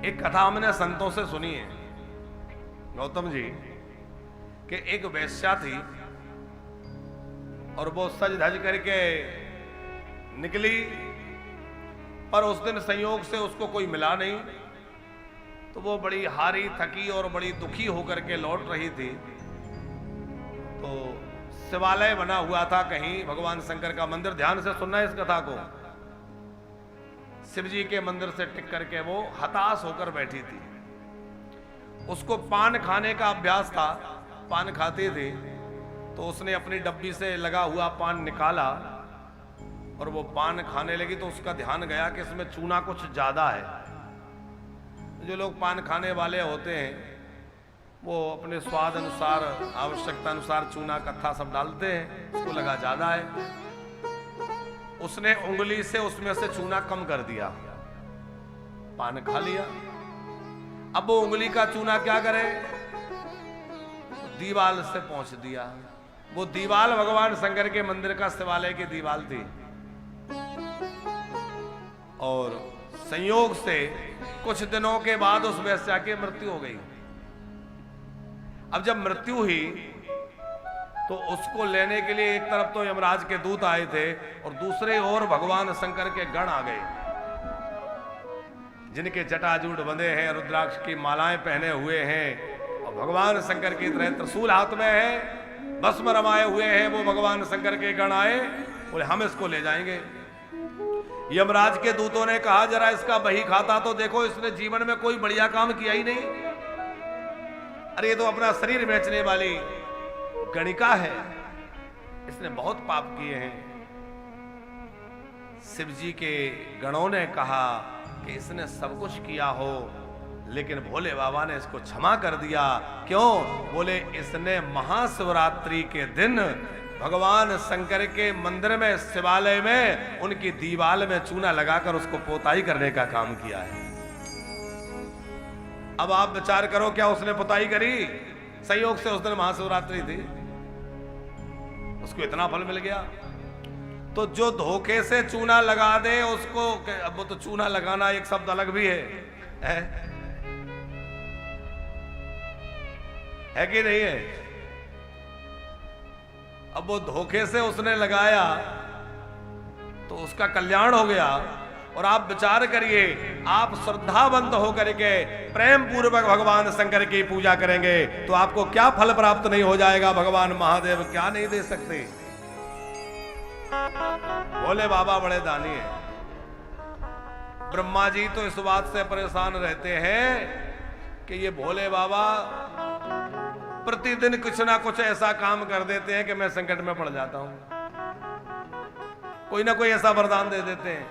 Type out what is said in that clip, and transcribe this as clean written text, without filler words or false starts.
एक कथा हमने संतों से सुनी है गौतम जी कि एक वेश्या थी और वो सज धज करके निकली, पर उस दिन संयोग से उसको कोई मिला नहीं, तो वो बड़ी हारी थकी और बड़ी दुखी होकर के लौट रही थी। तो शिवालय बना हुआ था कहीं, भगवान शंकर का मंदिर, ध्यान से सुनना है इस कथा को। शिव जी के मंदिर से टिक करके वो हताश होकर बैठी थी। उसको पान खाने का अभ्यास था, पान खाती थी, तो उसने अपनी डब्बी से लगा हुआ पान निकाला और वो पान खाने लगी। तो उसका ध्यान गया कि इसमें चूना कुछ ज्यादा है। जो लोग पान खाने वाले होते हैं वो अपने स्वाद अनुसार, आवश्यकता अनुसार चूना कत्था सब डालते हैं, उसको लगा ज्यादा है। उसने उंगली से उसमें से चूना कम कर दिया, पान खा लिया। अब वो उंगली का चूना क्या करे, दीवाल से पहुंच दिया। वो दीवाल भगवान शंकर के मंदिर का शिवालय की दीवाल थी और संयोग से कुछ दिनों के बाद उस वेश्या की मृत्यु हो गई। अब जब मृत्यु हुई तो उसको लेने के लिए एक तरफ तो यमराज के दूत आए थे और दूसरे ओर भगवान शंकर के गण आ गए, जिनके जटाजूट बंधे हैं, रुद्राक्ष की मालाएं पहने हुए हैं और भगवान शंकर की तरह त्रिशूल हाथ में है, भस्म रमाए हुए हैं। वो भगवान शंकर के गण आए, बोले हम इसको ले जाएंगे। यमराज के दूतों ने कहा जरा इसका बही खाता तो देखो, इसने जीवन में कोई बढ़िया काम किया ही नहीं। अरे ये तो अपना शरीर बेचने वाली गणिका है, इसने बहुत पाप किए हैं। शिव जी के गणों ने कहा कि इसने सब कुछ किया हो, लेकिन भोले बाबा ने इसको क्षमा कर दिया। क्यों? बोले इसने महाशिवरात्रि के दिन भगवान शंकर के मंदिर में, शिवालय में, उनकी दीवाल में चूना लगाकर उसको पोताई करने का काम किया है। अब आप विचार करो, क्या उसने पोताई करी? संयोग से उस दिन महाशिवरात्रि थी, उसको इतना फल मिल गया। तो जो धोखे से चूना लगा दे उसको, अब वो तो चूना लगाना एक शब्द अलग भी है कि नहीं है? अब वो धोखे से उसने लगाया तो उसका कल्याण हो गया। और आप विचार करिए, आप श्रद्धावंत होकर के प्रेम पूर्वक भगवान शंकर की पूजा करेंगे तो आपको क्या फल प्राप्त नहीं हो जाएगा? भगवान महादेव क्या नहीं दे सकते? भोले बाबा बड़े दानी हैं। ब्रह्मा जी तो इस बात से परेशान रहते हैं कि ये भोले बाबा प्रतिदिन कुछ ना कुछ ऐसा काम कर देते हैं कि मैं संकट में पड़ जाता हूं। कोई ना कोई ऐसा वरदान दे देते हैं।